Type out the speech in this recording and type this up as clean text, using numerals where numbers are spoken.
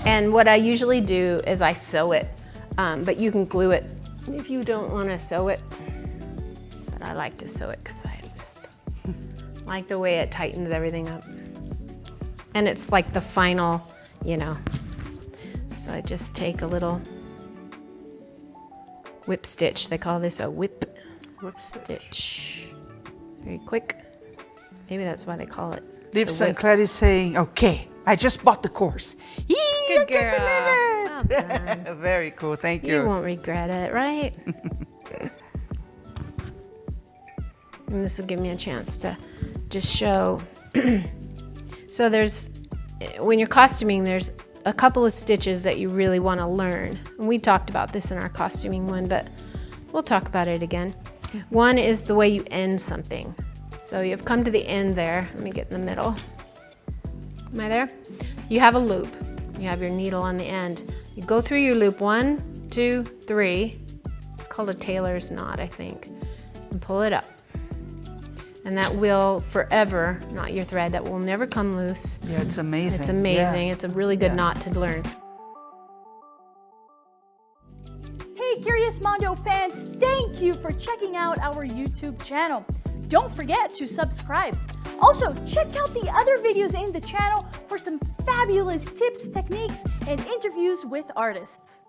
And what I usually do is I sew it, but you can glue it if you don't want to sew it. But I like to sew it because I just like the way it tightens everything up. And it's like the final, you know. So I just take a little whip stitch. They call this a whip stitch. Very quick. Maybe that's why they call it. Liv St. Clair is saying, okay, I just bought the course. Yee, Good I girl. can't believe it. Well done. Very cool, thank you. You won't regret it, right? And this will give me a chance to just show. So when you're costuming, there's a couple of stitches that you really want to learn. And we talked about this in our costuming one, but we'll talk about it again. One is the way you end something. So you've come to the end there. Let me get in the middle. Am I there? You have a loop. You have your needle on the end. You go through your loop 1, 2, 3. It's called a tailor's knot, I think. And pull it up. And that will forever knot your thread. That will never come loose. Yeah, it's amazing. It's amazing. Yeah. It's a really good knot to learn. Hey Curious Mondo fans, thank you for checking out our YouTube channel. Don't forget to subscribe. Also, check out the other videos in the channel for some fabulous tips, techniques, and interviews with artists.